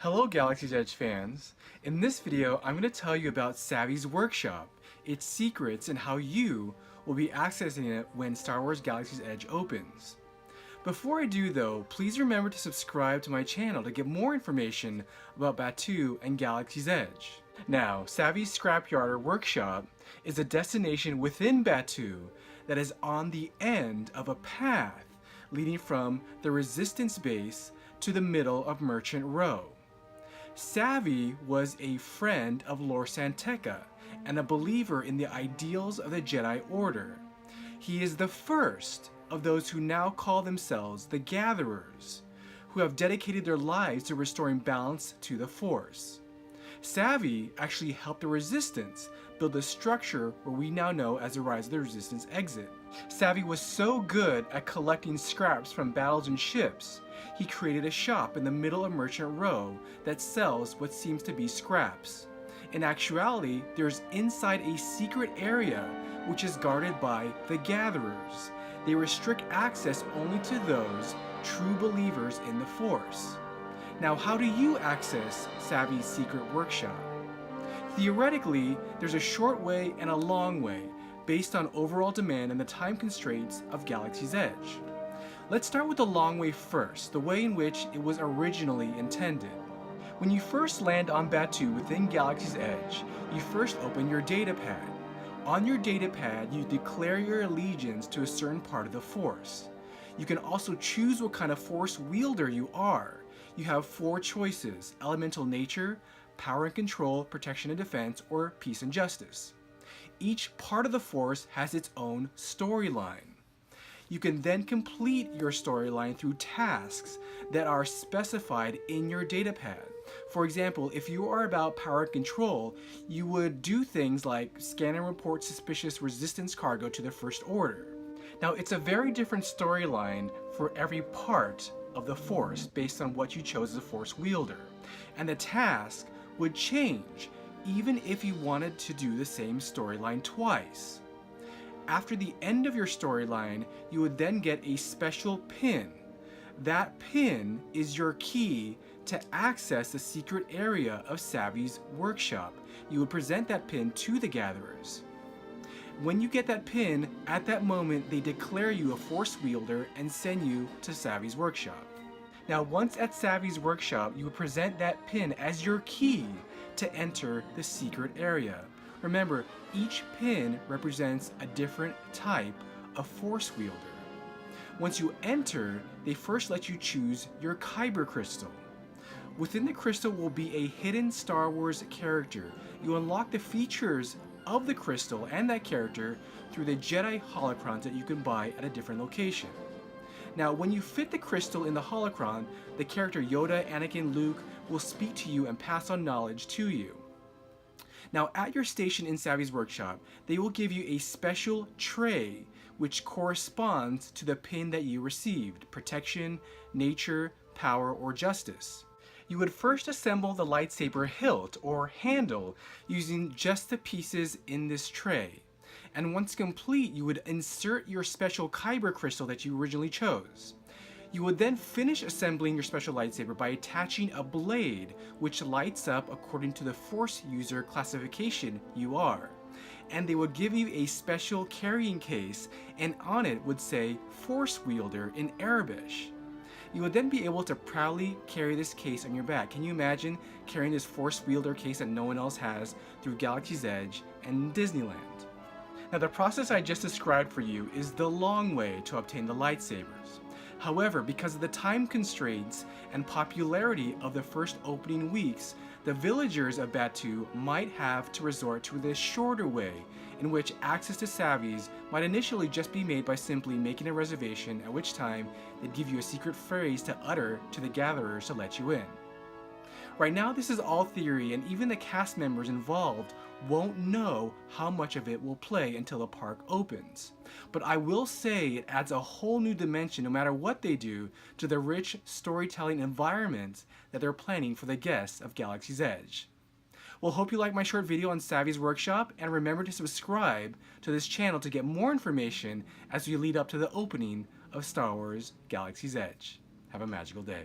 Hello Galaxy's Edge fans! In this video, I'm going to tell you about Savi'S workshop, its secrets, and how you will be accessing it when Star Wars Galaxy's Edge opens. Before I do though, please remember to subscribe to my channel to get more information about Batuu and Galaxy's Edge. Now, Savi'S Scrapyard or Workshop is a destination within Batuu that is on the end of a path leading from the Resistance base to the middle of Merchant Row. Savi was a friend of Lor San Tekka and a believer in the ideals of the Jedi Order. He is the first of those who now call themselves the Gatherers, who have dedicated their lives to restoring balance to the Force. Savi actually helped the Resistance build the structure where we now know as the Rise of the Resistance exit. Savi was so good at collecting scraps from battles and ships, he created a shop in the middle of Merchant Row that sells what seems to be scraps. In actuality, there's inside a secret area which is guarded by the Gatherers. They restrict access only to those true believers in the Force. Now, how do you access Savi'S secret workshop? Theoretically, there's a short way and a long way based on overall demand and the time constraints of Galaxy's Edge. Let's start with the long way first, the way in which it was originally intended. When you first land on Batuu within Galaxy's Edge, you first open your datapad. On your datapad, you declare your allegiance to a certain part of the Force. You can also choose what kind of Force wielder you are. You have 4 choices: elemental nature, power and control, protection and defense, or peace and justice. Each part of the Force has its own storyline. You can then complete your storyline through tasks that are specified in your datapad. For example, if you are about power and control, you would do things like scan and report suspicious Resistance cargo to the First Order. Now, it's a very different storyline for every part of the Force based on what you chose as a Force wielder. And the task would change even if you wanted to do the same storyline twice. After the end of your storyline, you would then get a special pin. That pin is your key to access the secret area of Savi'S workshop. You would present that pin to the Gatherers. When you get that pin, at that moment they declare you a Force wielder and send you to Savi'S workshop. Now, once at Savi'S workshop, you would present that pin as your key to enter the secret area. Remember, each pin represents a different type of Force wielder. Once you enter, they first let you choose your Kyber crystal. Within the crystal will be a hidden Star Wars character. You unlock the features of the crystal and that character through the Jedi holocrons that you can buy at a different location. Now, when you fit the crystal in the holocron, the character Yoda, Anakin, Luke will speak to you and pass on knowledge to you. Now, at your station in Savi'S workshop, they will give you a special tray which corresponds to the pin that you received: protection, nature, power, or justice. You would first assemble the lightsaber hilt or handle using just the pieces in this tray. And once complete, you would insert your special Kyber crystal that you originally chose. You would then finish assembling your special lightsaber by attaching a blade which lights up according to the Force user classification you are. And they would give you a special carrying case, and on it would say Force Wielder in Arabic. You would then be able to proudly carry this case on your back. Can you imagine carrying this Force Wielder case that no one else has through Galaxy's Edge and Disneyland? Now, the process I just described for you is the long way to obtain the lightsabers. However, because of the time constraints and popularity of the first opening weeks, the villagers of Batuu might have to resort to this shorter way, in which access to Savi'S might initially just be made by simply making a reservation, at which time they'd give you a secret phrase to utter to the Gatherers to let you in. Right now, this is all theory, and even the cast members involved won't know how much of it will play until the park opens. But I will say it adds a whole new dimension, no matter what they do, to the rich storytelling environment that they're planning for the guests of Galaxy's Edge. Well, hope you liked my short video on Savi'S workshop, and remember to subscribe to this channel to get more information as we lead up to the opening of Star Wars Galaxy's Edge. Have a magical day.